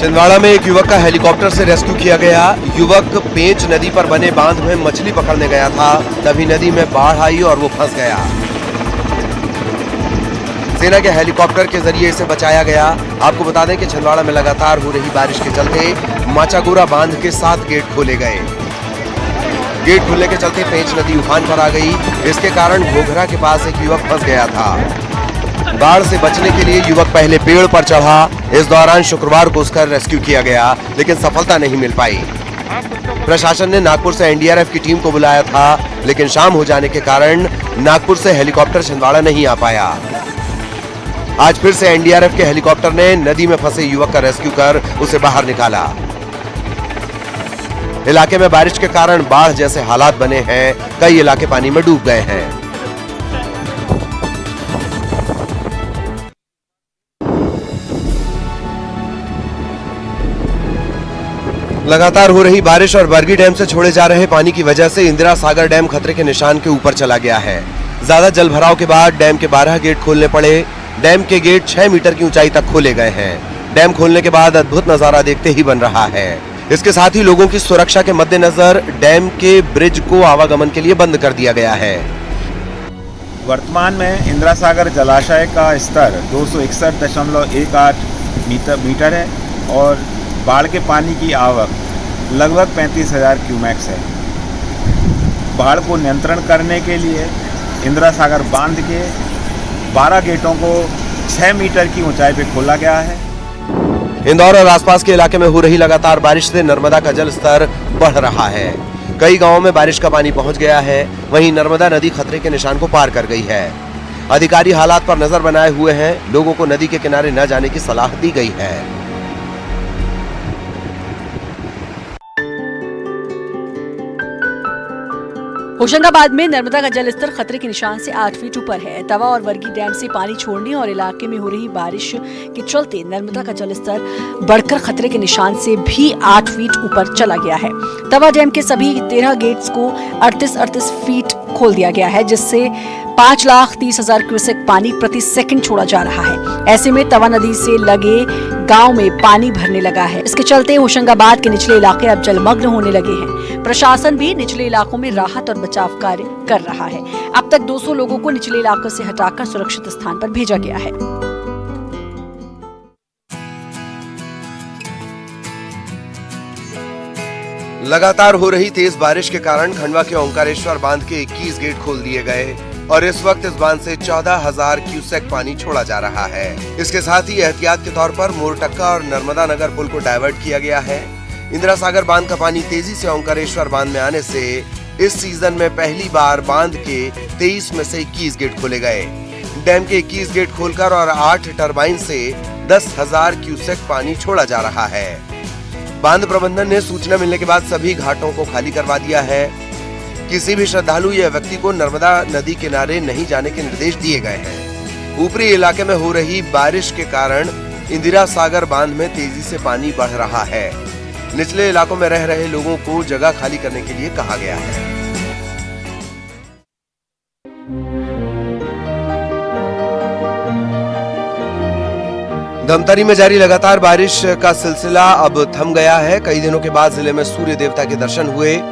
छिंदवाड़ा में एक युवक का हेलीकॉप्टर से रेस्क्यू किया गया। युवक पेंच नदी पर बने बांध में मछली पकड़ने गया था, तभी नदी में बाढ़ आई और वो फंस गया। सेना के हेलीकॉप्टर के जरिए इसे बचाया गया। आपको बता दें कि छिंदवाड़ा में लगातार हो रही बारिश के चलते माचागोरा बांध के 7 गेट खोले गए। गेट खुलने के चलते पेंच नदी उफान पर आ गई। इसके कारण घोघरा के पास एक युवक फंस गया था। बाढ़ से बचने के लिए युवक पहले पेड़ पर चढ़ा। इस दौरान शुक्रवार को उसका रेस्क्यू किया गया, लेकिन सफलता नहीं मिल पाई। प्रशासन ने नागपुर से एनडीआरएफ की टीम को बुलाया था, लेकिन शाम हो जाने के कारण नागपुर से हेलीकॉप्टर छिंदवाड़ा नहीं आ पाया। आज फिर से एनडीआरएफ के हेलीकॉप्टर ने नदी में फंसे युवक का रेस्क्यू कर उसे बाहर निकाला। इलाके में बारिश के कारण बाढ़ जैसे हालात बने हैं। कई इलाके पानी में डूब गए हैं। लगातार हो रही बारिश और बरगी डैम से छोड़े जा रहे पानी की वजह से इंदिरा सागर डैम खतरे के निशान के ऊपर चला गया है। ज्यादा जल भराव के बाद डैम के 12 गेट खोलने पड़े। डैम के गेट 6 मीटर की ऊंचाई तक खोले गए हैं। डैम खोलने के बाद अद्भुत नजारा देखते ही बन रहा है। इसके साथ ही लोगों की सुरक्षा के मद्देनजर डैम के ब्रिज को आवागमन के लिए बंद कर दिया गया है। वर्तमान में इंदिरा सागर जलाशय का स्तर 261.18 मीटर है और बाढ़ के पानी की आवक लगभग 35,000 क्यूमेक्स है। बाढ़ को नियंत्रण करने के लिए इंदिरा सागर बांध के 12 गेटों को 6 मीटर की ऊंचाई पे खोला गया है। इंदौर और आसपास के इलाके में हो रही लगातार बारिश से नर्मदा का जल स्तर बढ़ रहा है। कई गांवों में बारिश का पानी पहुंच गया है। वहीं नर्मदा नदी खतरे के निशान को पार कर गई है। अधिकारी हालात पर नजर बनाए हुए हैं। लोगों को नदी के किनारे न जाने की सलाह दी गई है। होशंगाबाद में नर्मदा का जलस्तर खतरे के निशान से 8 फीट ऊपर है। तवा और वर्गी डैम से पानी छोड़ने और इलाके में हो रही बारिश के चलते नर्मदा का जलस्तर बढ़कर खतरे के निशान से भी 8 फीट ऊपर चला गया है। तवा डैम के सभी 13 गेट्स को 38 फीट खोल दिया गया है, जिससे 5,30,000 क्यूसेक पानी प्रति सेकंड छोड़ा जा रहा है। ऐसे में तवा नदी से लगे गांव में पानी भरने लगा है। इसके चलते होशंगाबाद के निचले इलाके अब जलमग्न होने लगे हैं। प्रशासन भी निचले इलाकों में राहत और बचाव कार्य कर रहा है। अब तक 200 लोगों को निचले इलाकों से हटाकर सुरक्षित स्थान पर भेजा गया है। लगातार हो रही तेज बारिश के कारण खंडवा के ओंकारेश्वर बांध के 21 गेट खोल दिए गए और इस वक्त इस बांध से 14,000 क्यूसेक पानी छोड़ा जा रहा है। इसके साथ ही एहतियात के तौर पर मोरटक्का और नर्मदा नगर पुल को डायवर्ट किया गया है। इंदिरा सागर बांध का पानी तेजी से ओंकारेश्वर बांध में आने से इस सीजन में पहली बार बांध के 23 में से 21 गेट खोले गए। डैम के 21 गेट खोलकर और 8 टरबाइन से 10,000 क्यूसेक पानी छोड़ा जा रहा है। बांध प्रबंधन ने सूचना मिलने के बाद सभी घाटों को खाली करवा दिया है। किसी भी श्रद्धालु या व्यक्ति को नर्मदा नदी किनारे नहीं जाने के निर्देश दिए गए हैं। ऊपरी इलाके में हो रही बारिश के कारण इंदिरा सागर बांध में तेजी से पानी बढ़ रहा है। निचले इलाकों में रह रहे लोगों को जगह खाली करने के लिए कहा गया है। धमतरी में जारी लगातार बारिश का सिलसिला अब थम गया है। कई दिनों के बाद जिले में सूर्य देवता के दर्शन हुए।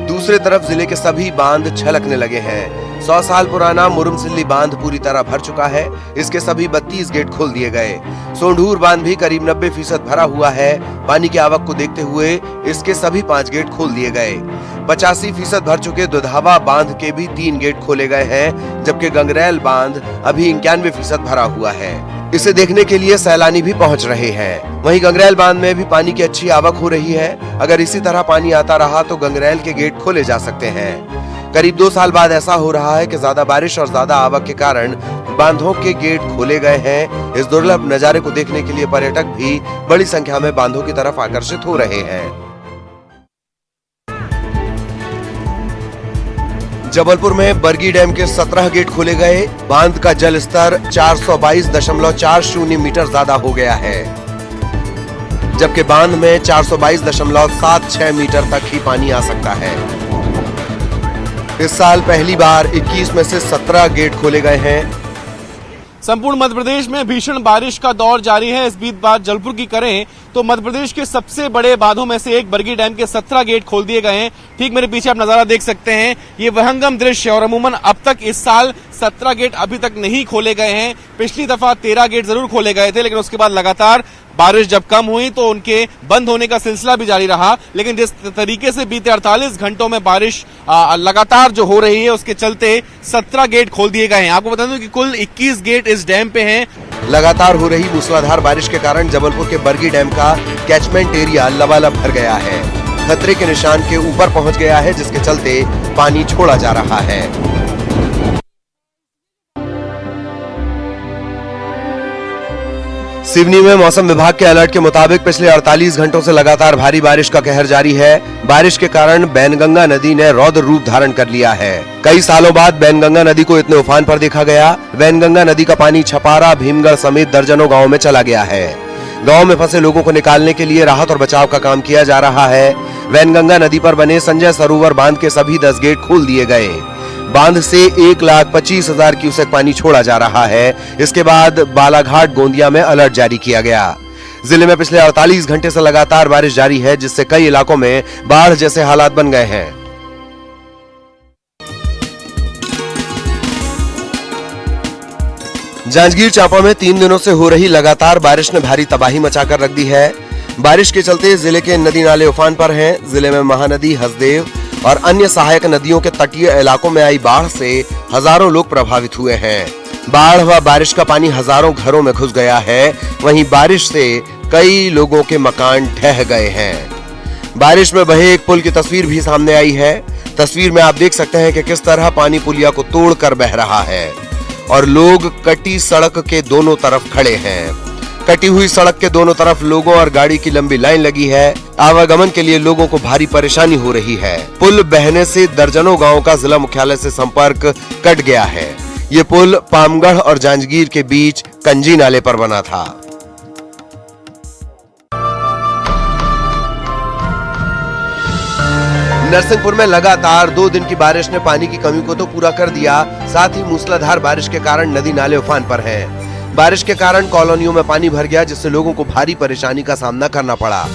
दूसरी तरफ जिले के सभी बांध छलकने लगे हैं। 100 साल पुराना मुरुमसिल्ली बांध पूरी तरह भर चुका है। इसके सभी 32 गेट खोल दिए गए। सोंढूर बांध भी करीब 90% भरा हुआ है। पानी की आवक को देखते हुए इसके सभी 5 गेट खोल दिए गए। 85% भर चुके दुधावा बांध के भी 3 गेट खोले गए हैं, जबकि गंगरेल बांध अभी 91% भरा हुआ है। इसे देखने के लिए सैलानी भी पहुंच रहे हैं। वहीं गंगरेल बांध में भी पानी की अच्छी आवक हो रही है। अगर इसी तरह पानी आता रहा तो गंगरेल के गेट खोले जा सकते हैं। करीब 2 साल बाद ऐसा हो रहा है कि ज्यादा बारिश और ज्यादा आवक के कारण बांधों के गेट खोले गए हैं। इस दुर्लभ नजारे को देखने के लिए पर्यटक भी बड़ी संख्या में बांधों की तरफ आकर्षित हो रहे हैं। जबलपुर में बरगी डैम के 17 गेट खोले गए। बांध का जल स्तर 422.40 मीटर ज्यादा हो गया है, जबकि बांध में 422.76 मीटर तक ही पानी आ सकता है। इस साल पहली बार 21 में से 17 गेट खोले गए हैं। संपूर्ण मध्य प्रदेश में भीषण बारिश का दौर जारी है। इस बीच बात जलपुर की करें तो मध्य प्रदेश के सबसे बड़े बांधों में से एक बरगी डैम के 17 गेट खोल दिए गए हैं। ठीक मेरे पीछे आप नजारा देख सकते हैं, ये विहंगम दृश्य। और अमूमन अब तक इस साल 17 गेट अभी तक नहीं खोले गए हैं। पिछली दफा 13 गेट जरूर खोले गए थे, लेकिन उसके बाद लगातार बारिश जब कम हुई तो उनके बंद होने का सिलसिला भी जारी रहा। लेकिन जिस तरीके से बीते 48 घंटों में बारिश लगातार जो हो रही है, उसके चलते 17 गेट खोल दिए गए हैं। आपको बता दूं कि कुल 21 गेट इस डैम पे हैं। लगातार हो रही मूसलाधार बारिश के कारण जबलपुर के बरगी डैम का कैचमेंट एरिया लबालब भर गया है, खतरे के निशान के ऊपर पहुंच गया है, जिसके चलते पानी छोड़ा जा रहा है। सिवनी में मौसम विभाग के अलर्ट के मुताबिक पिछले 48 घंटों से लगातार भारी बारिश का कहर जारी है। बारिश के कारण बैनगंगा नदी ने रौद्र रूप धारण कर लिया है। कई सालों बाद बैनगंगा नदी को इतने उफान पर देखा गया। बैनगंगा नदी का पानी छपारा, भीमगढ़ समेत दर्जनों गांवों में चला गया है। गांव में फंसे लोगों को निकालने के लिए राहत और बचाव का काम किया जा रहा है। वैनगंगा नदी पर बने संजय सरोवर बांध के सभी 10 गेट खोल दिए गए। बांध से 1,25,000 क्यूसेक पानी छोड़ा जा रहा है। इसके बाद बालाघाट गोंदिया में अलर्ट जारी किया गया। जिले में पिछले 48 घंटे से लगातार बारिश जारी है, जिससे कई इलाकों में बाढ़ जैसे हालात बन गए हैं। जांजगीर चांपा में 3 दिनों से हो रही लगातार बारिश ने भारी तबाही मचाकर रख दी है। बारिश के चलते जिले के नदी नाले उफान पर हैं। जिले में महानदी, हसदेव और अन्य सहायक नदियों के तटीय इलाकों में आई बाढ़ से हजारों लोग प्रभावित हुए हैं। बाढ़ व बारिश का पानी हजारों घरों में घुस गया है। वहीं बारिश से कई लोगों के मकान ढह गए हैं। बारिश में बहे एक पुल की तस्वीर भी सामने आई है। तस्वीर में आप देख सकते हैं कि किस तरह पानी पुलिया को तोड़कर बह रहा है और लोग कटी सड़क के दोनों तरफ खड़े हैं। कटी हुई सड़क के दोनों तरफ लोगों और गाड़ी की लंबी लाइन लगी है। आवागमन के लिए लोगों को भारी परेशानी हो रही है। पुल बहने से दर्जनों गांवों का जिला मुख्यालय से संपर्क कट गया है। ये पुल पामगढ़ और जांजगीर के बीच कंजी नाले पर बना था। नरसिंहपुर में लगातार 2 दिन की बारिश ने पानी की कमी को तो पूरा कर दिया, साथ ही मूसलाधार बारिश के कारण नदी नाले उफान पर हैं। बारिश के कारण कॉलोनियों में पानी भर गया, जिससे लोगों को भारी परेशानी का सामना करना पड़ा।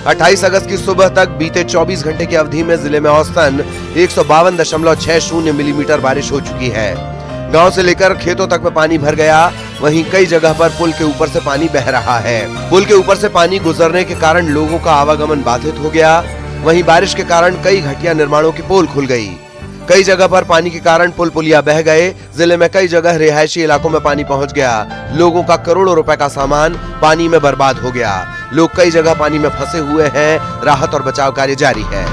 28 अगस्त की सुबह तक बीते 24 घंटे की अवधि में जिले में औसतन 152.60 मिलीमीटर बारिश हो चुकी है। गांव से लेकर खेतों तक में पानी भर गया। वहीं कई जगह पर पुल के ऊपर से पानी बह रहा है। पुल के ऊपर से पानी गुजरने के कारण लोगों का आवागमन बाधित हो गया। वहीं बारिश के कारण कई घटिया निर्माणों की पोल खुल गई। कई जगह पर पानी के कारण पुल पुलिया बह गए। जिले में कई जगह रिहायशी इलाकों में पानी पहुंच गया। लोगों का करोड़ों रुपए का सामान पानी में बर्बाद हो गया। लोग कई जगह पानी में फंसे हुए हैं। राहत और बचाव कार्य जारी है।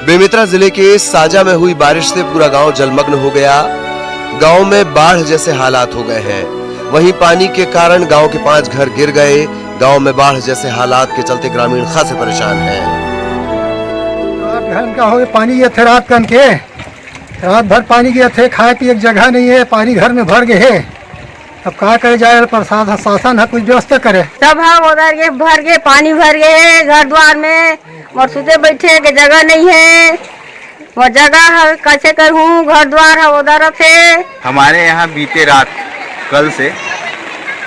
बेमेतरा जिले के साजा में हुई बारिश से पूरा गांव जलमग्न हो गया। गांव में बाढ़ जैसे हालात हो गए हैं। वहीं पानी के कारण गांव के 5 घर गिर गए। गांव में बाढ़ जैसे हालात के चलते ग्रामीण खासे परेशान हैं। घर का हो पानी ये थे रात कन के रात भर पानी के थे, खाए पिए जगह नहीं है, पानी घर में भर गए है। अब क्या करे जाए, प्रशासन शासन है कुछ व्यवस्था करे। सब हम उधर के भर गए, पानी भर गए घर द्वार में और सुते बैठे के जगह नहीं है। वो जगह है कैसे करूँ, घर द्वार है उधर से। हमारे यहाँ बीते रात कल से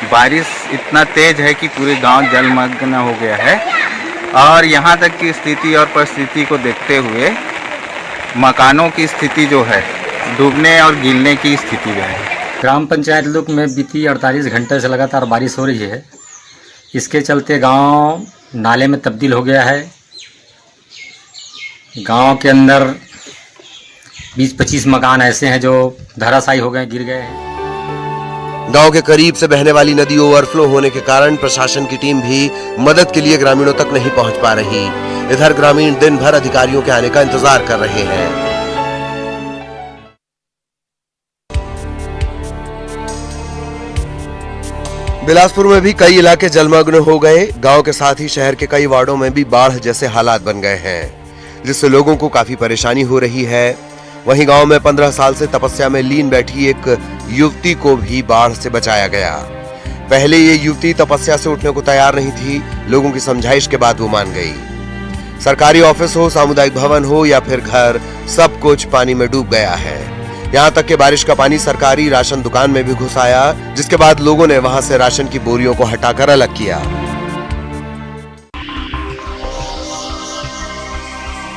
बारिश इतना तेज है कि पूरे गांव जलमग्न हो गया है और यहाँ तक की स्थिति और परिस्थिति को देखते हुए मकानों की स्थिति जो है डूबने और गिरने की स्थिति में है। ग्राम पंचायत लोग में बीती 48 घंटे से लगातार बारिश हो रही है। इसके चलते गांव नाले में तब्दील हो गया है। गांव के अंदर 20-25 मकान ऐसे हैं जो धराशायी हो गए, गिर गए हैं। गांव के करीब से बहने वाली नदी ओवरफ्लो होने के कारण प्रशासन की टीम भी मदद के लिए ग्रामीणों तक नहीं पहुंच पा रही। इधर ग्रामीण दिन भर अधिकारियों के आने का इंतजार कर रहे हैं। बिलासपुर में भी कई इलाके जलमग्न हो गए। गांव के साथ ही शहर के कई वार्डों में भी बाढ़ जैसे हालात बन गए हैं, जिससे लोगों को काफी परेशानी हो रही है। वहीं गांव में 15 साल से तपस्या में लीन बैठी एक युवती को भी बाढ़ से बचाया गया। पहले ये युवती तपस्या से उठने को तैयार नहीं थी। लोगों की समझाइश के बाद वो मान गई। सरकारी ऑफिस हो, सामुदायिक भवन हो या फिर घर, सब कुछ पानी में डूब गया है। यहाँ तक कि बारिश का पानी सरकारी राशन दुकान में भी घुस आया, जिसके बाद लोगों ने वहां से राशन की बोरियों को हटाकर अलग किया।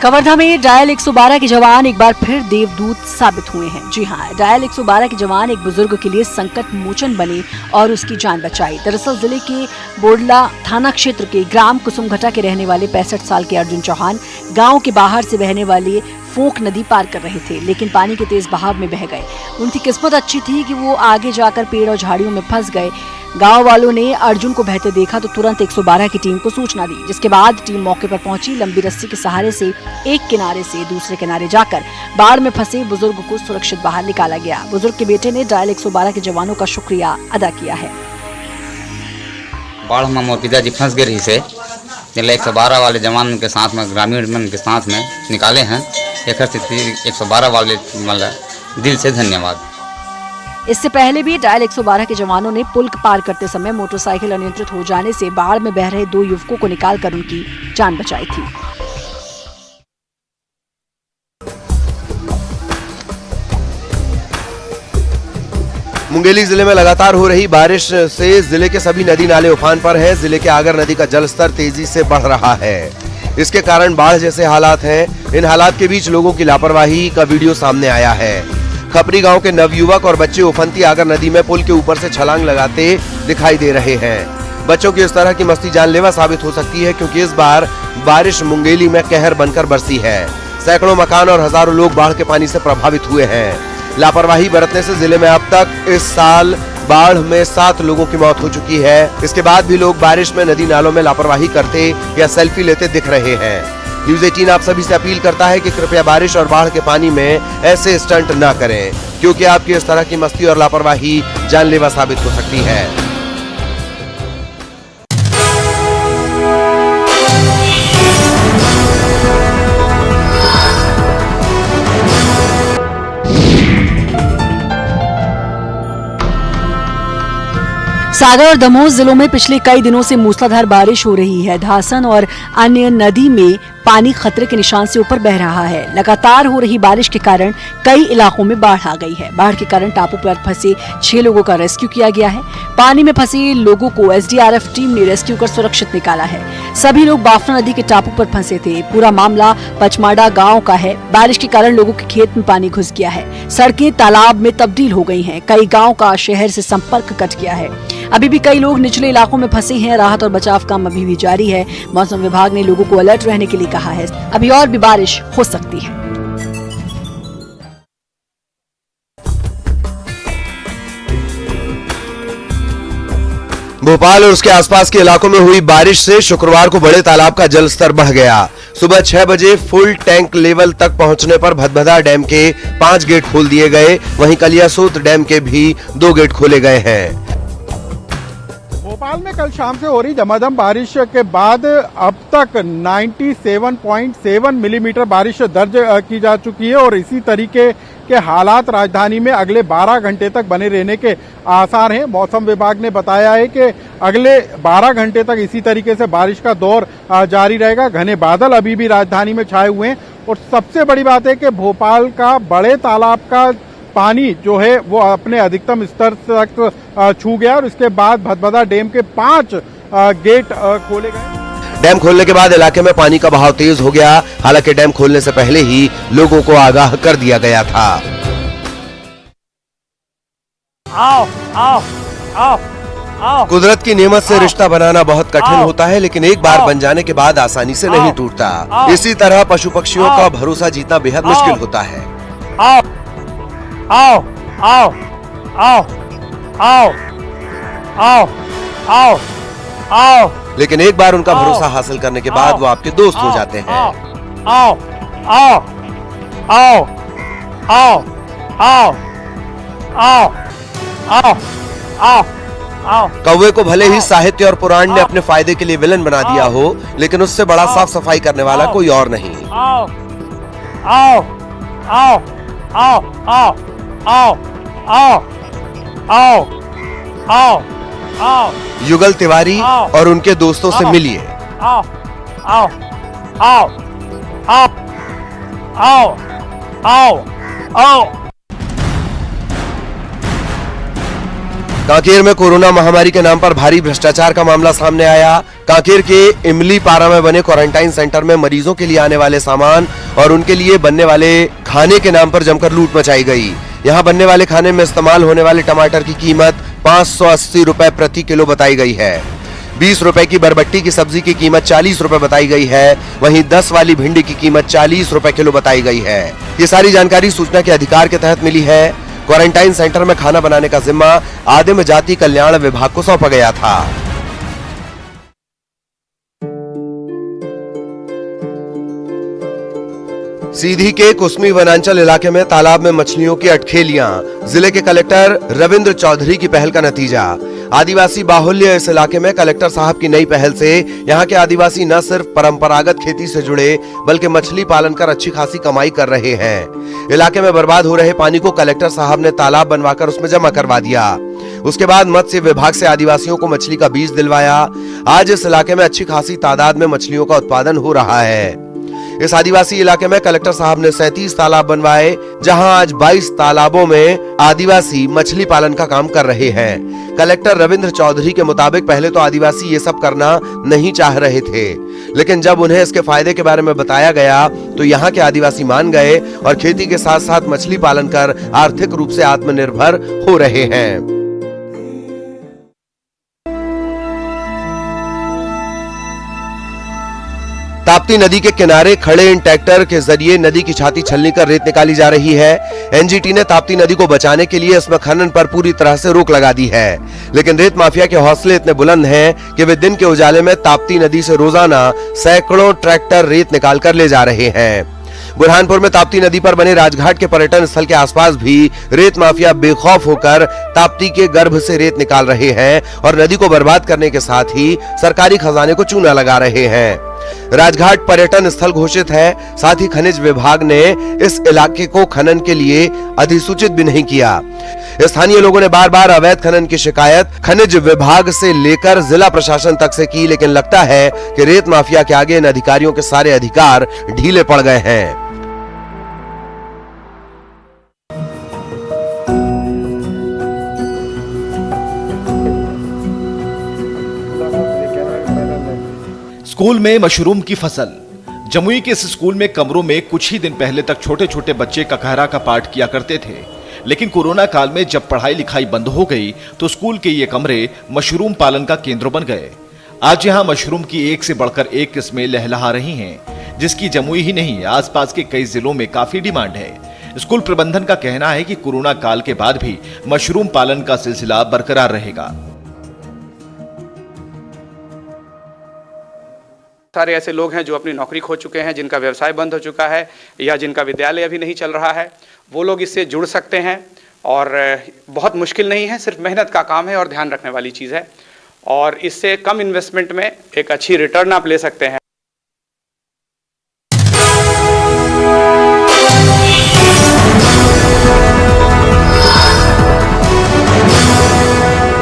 कवर्धा में डायल 112 के जवान एक बार फिर देवदूत साबित हुए हैं। जी हां, डायल 112 के जवान एक बुजुर्ग के लिए संकट मोचन बने और उसकी जान बचाई। दरअसल जिले के बोडला थाना क्षेत्र के ग्राम कुसुमघटा के रहने वाले 65 साल के अर्जुन चौहान गांव के बाहर से बहने वाली फोक नदी पार कर रहे थे, लेकिन पानी के तेज बहाव में बह गए। उनकी किस्मत अच्छी थी कि वो आगे जाकर पेड़ और झाड़ियों में फंस गए। गांव वालों ने अर्जुन को बहते देखा तो तुरंत 112 की टीम को सूचना दी, जिसके बाद टीम मौके पर पहुंची। लंबी रस्सी के सहारे से एक किनारे से दूसरे किनारे जाकर बाढ़ में फंसे बुजुर्ग को सुरक्षित बाहर निकाला गया। बुजुर्ग के बेटे ने डायल 112 के जवानों का शुक्रिया अदा किया है। बाढ़ में मोर पिताजी फंस गए रही से 112 वाले जवान के साथ में, ग्रामीण के साथ में निकाले हैं। 112 वाले मतलब दिल से धन्यवाद। इससे पहले भी डायल 112 के जवानों ने पुल पार करते समय मोटरसाइकिल अनियंत्रित हो जाने से बाढ़ में बह रहे 2 युवकों को निकालकर उनकी जान बचाई थी। मुंगेली जिले में लगातार हो रही बारिश से जिले के सभी नदी नाले उफान पर हैं। जिले के आगर नदी का जलस्तर तेजी से बढ़ रहा है। इसके कारण बाढ़ जैसे हालात हैं। इन हालात के बीच लोगों की लापरवाही का वीडियो सामने आया है। खपरी गांव के नवयुवक और बच्चे उफनती आगर नदी में पुल के ऊपर से छलांग लगाते दिखाई दे रहे हैं। बच्चों की इस तरह की मस्ती जानलेवा साबित हो सकती है, क्योंकि इस बार बारिश मुंगेली में कहर बनकर बरसी है। सैकड़ों मकान और हजारों लोग बाढ़ के पानी से प्रभावित हुए हैं। लापरवाही बरतने से जिले में अब तक इस साल बाढ़ में 7 लोगों की मौत हो चुकी है। इसके बाद भी लोग बारिश में नदी नालों में लापरवाही करते या सेल्फी लेते दिख रहे हैं। न्यूज़ 18 आप सभी से अपील करता है कि कृपया बारिश और बाढ़ के पानी में ऐसे स्टंट न करें, क्योंकि आपकी इस तरह की मस्ती और लापरवाही जानलेवा साबित हो सकती है। सागर और दमोह जिलों में पिछले कई दिनों से मूसलाधार बारिश हो रही है। धासन और अन्य नदी में पानी खतरे के निशान से ऊपर बह रहा है। लगातार हो रही बारिश के कारण कई इलाकों में बाढ़ आ गई है। बाढ़ के कारण टापू पर फंसे 6 लोगों का रेस्क्यू किया गया है। पानी में फंसे लोगों को एसडीआरएफ टीम ने रेस्क्यू कर सुरक्षित निकाला है। सभी लोग बाफना नदी के टापू पर फंसे थे। पूरा मामला पचमाड़ा गाँव का है। बारिश के कारण लोगों के खेत में पानी घुस गया है। सड़कें तालाब में तब्दील हो गई हैं। कई गाँव का शहर से संपर्क कट गया है। अभी भी कई लोग निचले इलाकों में फंसे हैं। राहत और बचाव काम अभी भी जारी है। मौसम विभाग ने लोगों को अलर्ट रहने के लिए कहा है। अभी और भी बारिश हो सकती है। भोपाल और उसके आसपास के इलाकों में हुई बारिश से शुक्रवार को बड़े तालाब का जलस्तर बढ़ गया। सुबह 6 बजे फुल टैंक लेवल तक पहुंचने पर भदभदा डैम के 5 गेट खोल दिए गए। वहीं कलियासोत डैम के भी 2 गेट खोले गए हैं। भोपाल में कल शाम से हो रही झमाझम बारिश के बाद अब तक 97.7 मिलीमीटर बारिश दर्ज की जा चुकी है और इसी तरीके के हालात राजधानी में अगले 12 घंटे तक बने रहने के आसार हैं। मौसम विभाग ने बताया है कि अगले 12 घंटे तक इसी तरीके से बारिश का दौर जारी रहेगा। घने बादल अभी भी राजधानी में छाए हुए हैं और सबसे बड़ी बात है कि भोपाल का बड़े तालाब का पानी जो है वो अपने अधिकतम स्तर तक छू गया और इसके बाद भदभदा डैम के 5 गेट खोले गए। डैम खोलने के बाद इलाके में पानी का बहाव तेज हो गया। हालांकि डैम खोलने से पहले ही लोगों को आगाह कर दिया गया था। आओ आओ आओ आओ। कुदरत की नेमत से रिश्ता बनाना बहुत कठिन होता है, लेकिन एक बार बन जाने के बाद आसानी से नहीं टूटता। इसी तरह पशु पक्षियों का भरोसा जीतना बेहद मुश्किल होता है। आओ आओ आओ आओ आओ आओ आओ आओ। लेकिन एक बार उनका भरोसा हासिल करने के बाद वो आपके दोस्त हो जाते हैं। आओ आओ आओ आओ आओ आओ आओ आओ आओ। कौवे को भले ही साहित्य और पुराण ने अपने फायदे के लिए विलन बना दिया हो, लेकिन उससे बड़ा साफ सफाई करने वाला कोई और नहीं। आओ आओ आओ आओ आओ आओ आओ आओ आओ आओ। युगल तिवारी और उनके दोस्तों से मिलिए। आओ आओ आओ आप आओ आओ आओ। कांकेर में कोरोना महामारी के नाम पर भारी भ्रष्टाचार का मामला सामने आया। कांकेर के इमली पारा में बने क्वारंटाइन सेंटर में मरीजों के लिए आने वाले सामान और उनके लिए बनने वाले खाने के नाम पर जमकर लूट मचाई गई। यहां बनने वाले खाने में इस्तेमाल होने वाले टमाटर की कीमत 580 रुपए प्रति किलो बताई गई है। 20 रुपए की बरबट्टी की सब्जी की कीमत 40 रुपए बताई गई है। वहीं 10 वाली भिंडी की कीमत 40 रुपए किलो बताई गई है। ये सारी जानकारी सूचना के अधिकार के तहत मिली है। क्वारंटाइन सेंटर में खाना बनाने का जिम्मा आदिम जाति कल्याण विभाग को सौंपा गया था। सीधी के कुसमी वनांचल इलाके में तालाब में मछलियों की अटखेलियां, जिले के कलेक्टर रविंद्र चौधरी की पहल का नतीजा। आदिवासी बाहुल्य इस इलाके में कलेक्टर साहब की नई पहल से यहां के आदिवासी न सिर्फ परंपरागत खेती से जुड़े बल्कि मछली पालन कर अच्छी खासी कमाई कर रहे हैं। इलाके में बर्बाद हो रहे पानी को कलेक्टर साहब ने तालाब बनवाकर उसमें जमा करवा दिया। उसके बाद मत्स्य विभाग से आदिवासियों को मछली का बीज दिलवाया। आज इस इलाके में अच्छी खासी तादाद में मछलियों का उत्पादन हो रहा है। इस आदिवासी इलाके में कलेक्टर साहब ने 37 तालाब बनवाए, जहां आज 22 तालाबों में आदिवासी मछली पालन का काम कर रहे हैं। कलेक्टर रविंद्र चौधरी के मुताबिक पहले तो आदिवासी ये सब करना नहीं चाह रहे थे, लेकिन जब उन्हें इसके फायदे के बारे में बताया गया तो यहाँ के आदिवासी मान गए और खेती के साथ साथ मछली पालन कर आर्थिक रूप से आत्मनिर्भर हो रहे हैं। ताप्ती नदी के किनारे खड़े इन ट्रैक्टर के जरिए नदी की छाती छलनी कर रेत निकाली जा रही है। एनजीटी ने ताप्ती नदी को बचाने के लिए इसमें खनन पर पूरी तरह से रोक लगा दी है, लेकिन रेत माफिया के हौसले इतने बुलंद हैं कि वे दिन के उजाले में ताप्ती नदी से रोजाना सैकड़ों ट्रैक्टर रेत निकाल कर ले जा रहे हैं। बुरहानपुर में ताप्ती नदी पर बने राजघाट के पर्यटन स्थल के आसपास भी रेत माफिया बेखौफ होकर ताप्ती के गर्भ से रेत निकाल रहे हैं और नदी को बर्बाद करने के साथ ही सरकारी खजाने को चूना लगा रहे हैं। राजघाट पर्यटन स्थल घोषित है, साथ ही खनिज विभाग ने इस इलाके को खनन के लिए अधिसूचित भी नहीं किया। स्थानीय लोगों ने बार बार अवैध खनन की शिकायत खनिज विभाग से लेकर जिला प्रशासन तक से की, लेकिन लगता है कि रेत माफिया के आगे इन अधिकारियों के सारे अधिकार ढीले पड़ गए हैं। स्कूल में मशरूम की फसल। जमुई के इस स्कूल में कमरों में कुछ ही दिन पहले तक छोटे छोटे बच्चे ककहरा का पाठ किया करते थे, लेकिन कोरोना काल में जब पढ़ाई लिखाई बंद हो गई तो स्कूल के ये कमरे मशरूम पालन का केंद्र बन गए। आज यहाँ मशरूम की एक से बढ़कर एक किस्में लहलहा रही हैं, जिसकी जमुई ही नहीं आसपास के कई जिलों में काफी डिमांड है। स्कूल प्रबंधन का कहना है कि कोरोना काल के बाद भी मशरूम पालन का सिलसिला बरकरार रहेगा। सारे ऐसे लोग हैं जो अपनी नौकरी खो चुके हैं, जिनका व्यवसाय बंद हो चुका है या जिनका विद्यालय अभी नहीं चल रहा है, वो लोग इससे जुड़ सकते हैं और बहुत मुश्किल नहीं है, सिर्फ मेहनत का काम है और ध्यान रखने वाली चीज़ है और इससे कम इन्वेस्टमेंट में एक अच्छी रिटर्न आप ले सकते हैं।